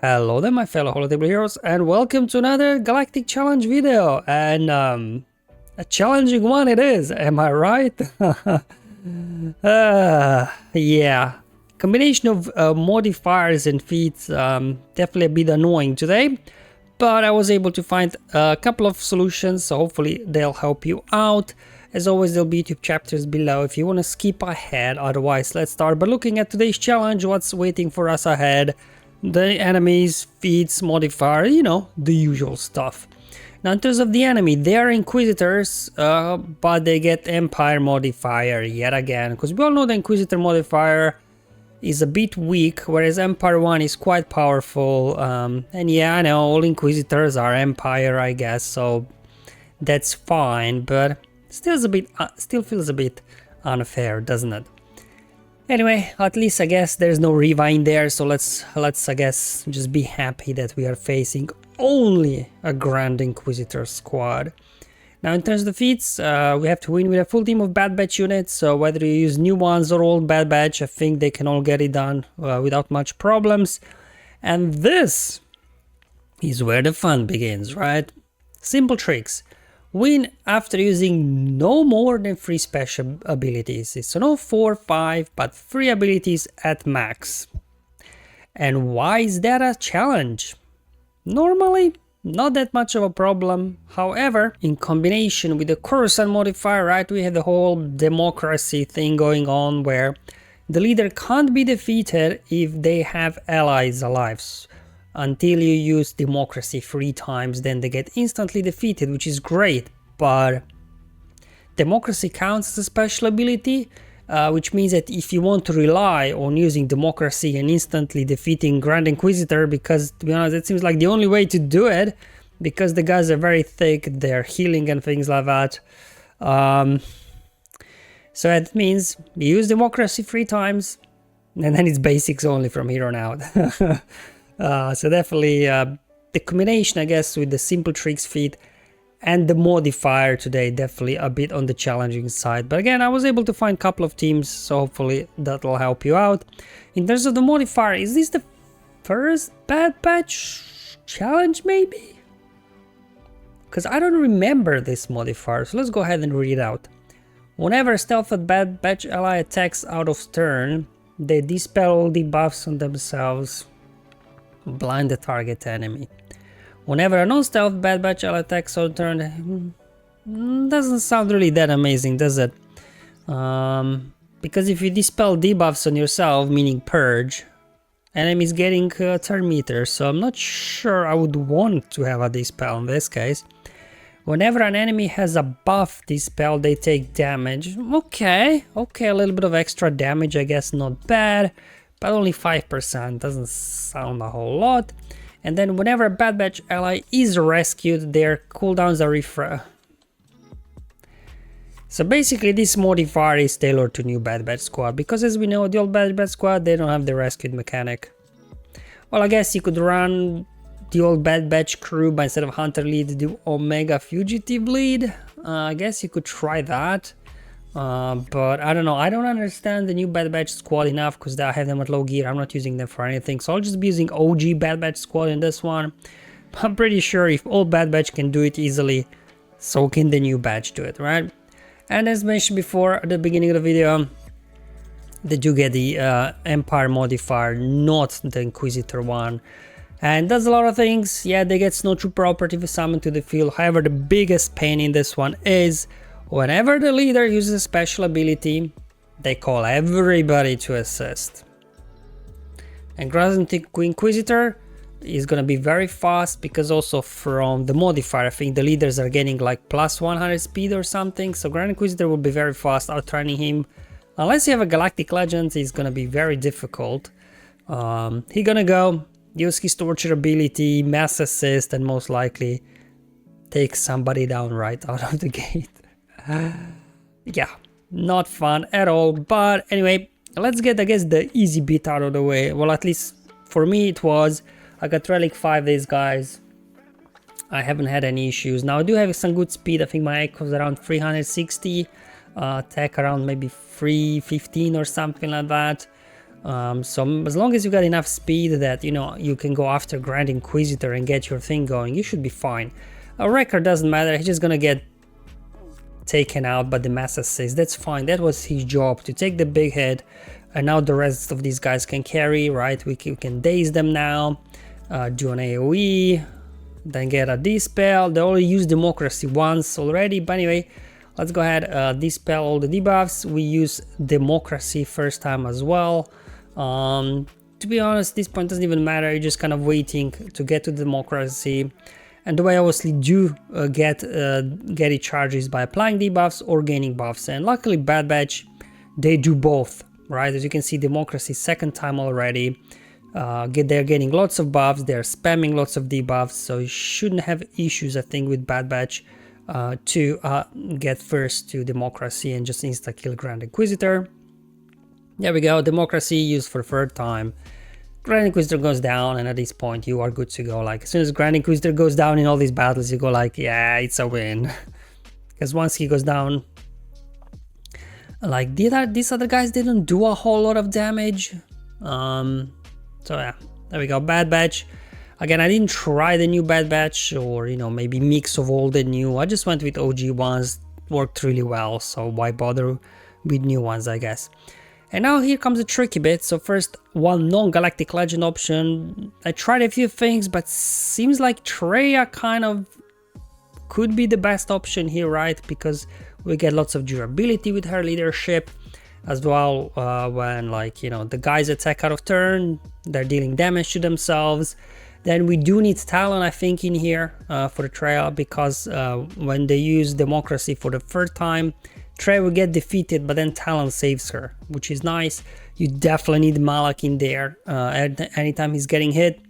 Hello there my fellow holotable heroes, and welcome to another Galactic challenge video, and a challenging one it is, am I right? Yeah, combination of modifiers and feats, definitely a bit annoying today, but I was able to find a couple of solutions, so hopefully they'll help you out. As always, there'll be YouTube chapters below if you want to skip ahead. Otherwise, let's start by looking at today's challenge, what's waiting for us ahead. The enemies, feats, modifier, you know, the usual stuff. Now in terms of the enemy, they are Inquisitors, but they get Empire modifier yet again, because we all know the Inquisitor modifier is a bit weak, whereas Empire 1 is quite powerful. And yeah, I know all Inquisitors are Empire, I guess, so that's fine, but still feels a bit unfair, doesn't it? Anyway, at least I guess there's no Riva in there, so let's I guess just be happy that we are facing only a Grand Inquisitor squad. Now in terms of the feats, we have to win with a full team of Bad Batch units, so whether you use new ones or old Bad Batch, I think they can all get it done without much problems. And this is where the fun begins, right? Simple tricks. Win after using no more than 3 special abilities. So no 4, 5, but 3 abilities at max. And why is that a challenge? Normally, not that much of a problem. However, in combination with the Coruscant modifier, right, we have the whole democracy thing going on where the leader can't be defeated if they have allies alive. Until you use democracy 3 times, then they get instantly defeated, which is great, but democracy counts as a special ability, which means that if you want to rely on using democracy and instantly defeating Grand Inquisitor, because to be honest it seems like the only way to do it, because the guys are very thick, they're healing and things like that, so that means you use democracy 3 times and then it's basics only from here on out. So definitely the combination, I guess, with the simple tricks feat and the modifier today, definitely a bit on the challenging side. But again, I was able to find a couple of teams, so hopefully that'll help you out. In terms of the modifier, is this the first Bad Batch challenge maybe? Because I don't remember this modifier, so let's go ahead and read it out. Whenever a stealthed Bad Batch ally attacks out of turn, they dispel all debuffs on themselves. Blind the target enemy. Whenever a non-stealth Bad Batch ally attacks on turn, doesn't sound really that amazing, does it? Because if you dispel debuffs on yourself, meaning purge, enemies getting turn meter, so I'm not sure I would want to have a dispel in this case. Whenever an enemy has a buff dispel, they take damage. Okay, a little bit of extra damage, I guess, not bad. But only 5%, doesn't sound a whole lot. And then whenever a Bad Batch ally is rescued, their cooldowns are refreshed. So basically this modifier is tailored to new Bad Batch squad, because as we know, the old Bad Batch squad, they don't have the rescued mechanic. Well, I guess you could run the old Bad Batch crew, but instead of Hunter lead, do Omega Fugitive lead. I guess you could try that. But I don't know, I don't understand the new Bad Batch squad enough because I have them at low gear. I'm not using them for anything, so I'll just be using OG Bad Batch squad in this one. I'm pretty sure if old Bad Batch can do it easily, so can the new batch do it, right? And as mentioned before at the beginning of the video, they do get the Empire modifier, not the Inquisitor one. And does a lot of things. Yeah, they get Snowtrooper operative summoned to the field. However, the biggest pain in this one is whenever the leader uses a special ability, they call everybody to assist. And Grand Inquisitor is gonna be very fast, because also from the modifier, I think the leaders are getting like plus 100 speed or something, so Grand Inquisitor will be very fast, outrunning him. Unless you have a Galactic Legend, it's gonna be very difficult. He's gonna go, use his torture ability, mass assist, and most likely take somebody down right out of the gate. Yeah, not fun at all. But anyway, let's get, I guess, the easy bit out of the way. Well, at least for me it was. I got Relic 5 days, guys. I haven't had any issues. Now I do have some good speed. I think my echo's around 360, tech around maybe 315 or something like that. So as long as you got enough speed that, you know, you can go after Grand Inquisitor and get your thing going, you should be fine. A Wrecker doesn't matter, he's just gonna get taken out by the Mass Assist. That's fine, that was his job, to take the big hit, and now the rest of these guys can carry, right? We can daze them now, do an AoE, then get a Dispel. They only used Democracy once already, but anyway, let's go ahead, dispel all the debuffs. We use Democracy first time as well. To be honest, this point doesn't even matter, you're just kind of waiting to get to Democracy. And the way I obviously do get it charges by applying debuffs or gaining buffs. And luckily Bad Batch, they do both, right? As you can see, Democracy second time already. They're getting lots of buffs, they're spamming lots of debuffs, so you shouldn't have issues, I think, with Bad Batch to get first to Democracy and just insta-kill Grand Inquisitor. There we go, Democracy used for third time. Grand Inquisitor goes down, and at this point you are good to go. Like, as soon as Grand Inquisitor goes down in all these battles, you go like, yeah, it's a win. Because once he goes down, like, these other guys didn't do a whole lot of damage. So yeah, there we go, Bad Batch. Again, I didn't try the new Bad Batch, or, you know, maybe mix of all the new. I just went with OG ones, worked really well, so why bother with new ones, I guess. And now here comes the tricky bit. So first, one non-Galactic Legend option. I tried a few things, but seems like Traya kind of could be the best option here, right? Because we get lots of durability with her leadership. As well, when, like, you know, the guys attack out of turn, they're dealing damage to themselves. Then we do need Talon, I think, in here for the Traya, because when they use Democracy for the third time, Traya will get defeated, but then Talon saves her, which is nice. You definitely need Malak in there. Anytime he's getting hit,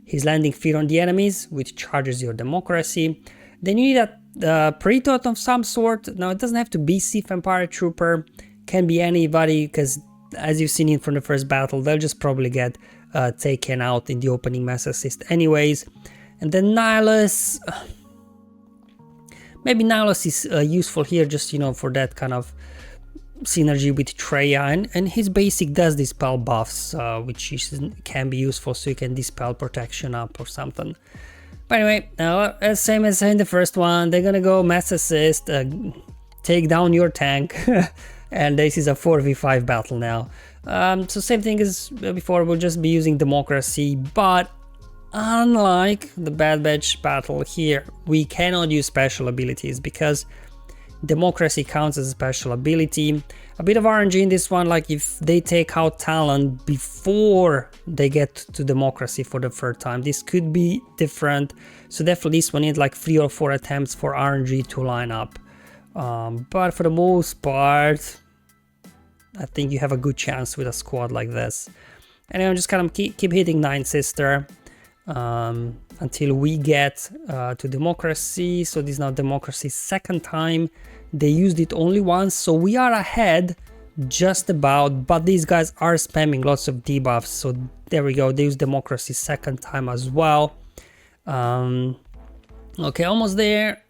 he's landing fear on the enemies, which charges your Democracy. Then you need a Pre-Tot of some sort. Now, it doesn't have to be Sith Empire Trooper. Can be anybody, because as you've seen it from the first battle, they'll just probably get taken out in the opening Mass Assist anyways. And then Nihilus, maybe Nihilus is useful here, just, you know, for that kind of synergy with Traya, and his basic does dispel buffs, which can be useful, so you can dispel protection up or something. But anyway, same as in the first one, they're gonna go Mass Assist, take down your tank. And this is a 4v5 battle now. So same thing as before, we'll just be using Democracy, but unlike the Bad Batch battle here, we cannot use special abilities because Democracy counts as a special ability. A bit of RNG in this one, like if they take out Talon before they get to Democracy for the third time, this could be different. So definitely this one needs like 3 or 4 attempts for RNG to line up. But for the most part, I think you have a good chance with a squad like this. And I'm just kind of keep hitting 9 Sister until we get to Democracy. So this is now Democracy's second time. They used it only once, so we are ahead just about, but these guys are spamming lots of debuffs. So there we go, they use Democracy second time as well. Okay, almost there.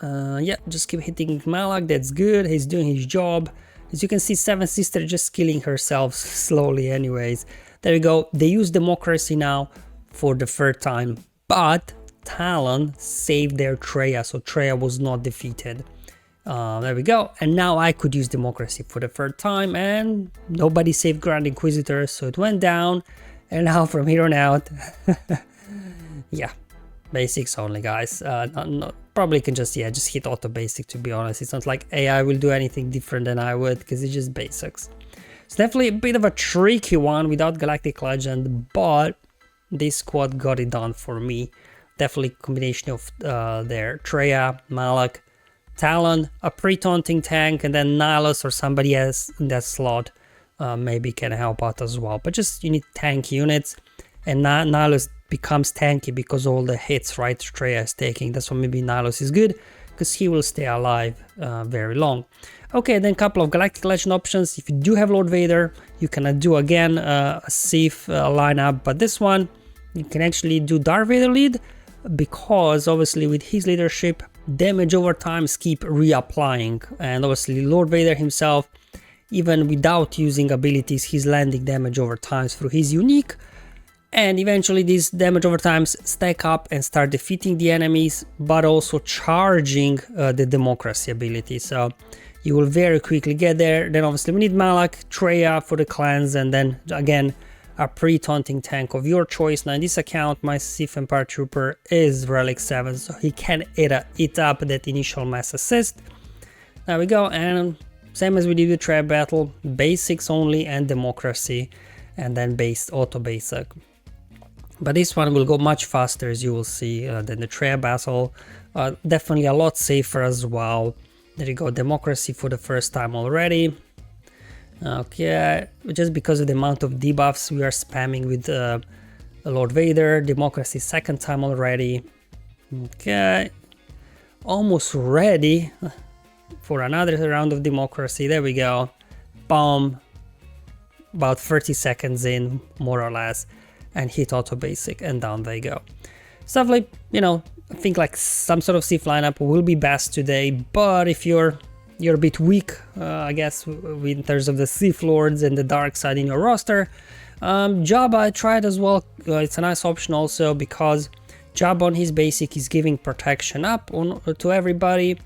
Yeah, just keep hitting Malak, that's good, he's doing his job. As you can see, 7 Sister just killing herself slowly anyways. There we go, they use Democracy now for the third time, but Talon saved their Traya, so Traya was not defeated. There we go, and now I could use Democracy for the third time, and nobody saved Grand Inquisitor, so it went down, and now from here on out, yeah. Basics only, guys. Probably can just hit auto basic, to be honest. It's not like AI will do anything different than I would, because it's just basics. It's definitely a bit of a tricky one without Galactic Legend, but this squad got it done for me. Definitely combination of their Traya, Malak, Talon, a pre-taunting tank, and then Nihilus or somebody else in that slot maybe can help out as well. But just you need tank units, and Nihilus becomes tanky because all the hits, right, Traya is taking. That's why maybe Nihilus is good, because he will stay alive very long. Okay, then a couple of Galactic Legend options. If you do have Lord Vader, you can do again a safe lineup, but this one you can actually do Darth Vader lead, because obviously with his leadership, damage over time keep reapplying, and obviously Lord Vader himself, even without using abilities, he's landing damage over time through his unique. And eventually these damage over times stack up and start defeating the enemies, but also charging the democracy ability. So you will very quickly get there. Then obviously we need Malak, Traya for the clans, and then again a pre-taunting tank of your choice. Now in this account my Sith Empire Trooper is Relic 7, so he can eat up that initial mass assist. There we go, and same as we did with Traya battle, basics only and democracy, and then auto basic. But this one will go much faster, as you will see, than the Traya battle. Definitely a lot safer as well. There you go, democracy for the first time already. Okay, just because of the amount of debuffs we are spamming with Lord Vader. Democracy second time already. Okay, almost ready for another round of democracy. There we go. Boom. About 30 seconds in, more or less. And hit auto basic, and down they go. Stuff like, you know, I think like some sort of Sith lineup will be best today, but if you're a bit weak, I guess, in terms of the Sith Lords and the dark side in your roster, Jabba I tried as well. It's a nice option also, because Jabba on his basic is giving protection up to everybody,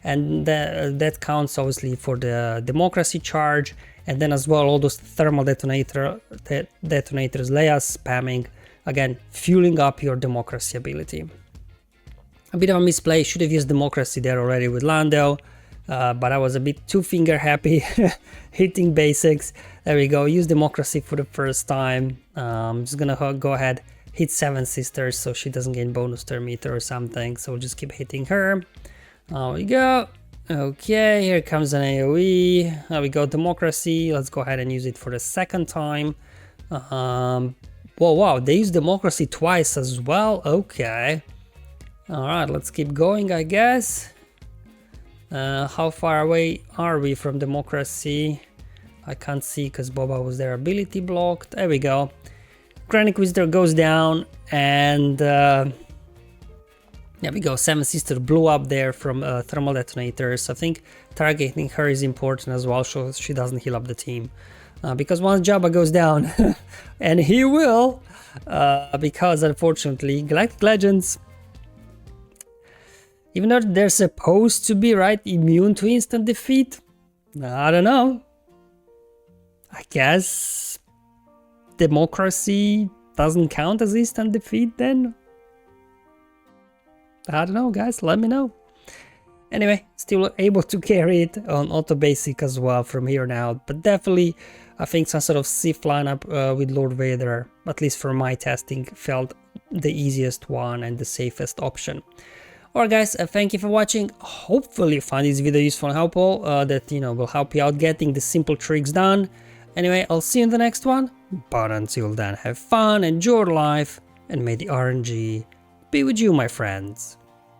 and that counts obviously for the democracy charge. And then as well all those thermal detonators Leia's spamming, again fueling up your democracy ability. A bit of a misplay, should have used democracy there already with Lando, but I was a bit too finger happy hitting basics. There we go, use democracy for the first time. I'm just gonna go ahead, hit 7 Sisters so she doesn't gain bonus turn meter or something, so we'll just keep hitting her. There we go. Okay, here comes an AoE. There we go, democracy. Let's go ahead and use it for the second time. Whoa, wow, they use democracy twice as well. Okay. Alright, let's keep going, I guess. How far away are we from democracy? I can't see because Boba was their ability blocked. There we go. Grand Inquisitor goes down, and there we go, 7 Sister blew up there from thermal detonators. I think targeting her is important as well, so she doesn't heal up the team. Because once Jabba goes down, and he will, because unfortunately Galactic Legends, even though they're supposed to be, right, immune to instant defeat, I don't know. I guess democracy doesn't count as instant defeat then? I don't know, guys, let me know. Anyway, still able to carry it on auto basic as well from here on out, but definitely I think some sort of Sith lineup with Lord Vader, at least for my testing, felt the easiest one and the safest option. Alright guys, thank you for watching. Hopefully you found this video useful and helpful, that, you know, will help you out getting the simple tricks done. Anyway, I'll see you in the next one, but until then, have fun, enjoy your life, and may the RNG be with you, my friends.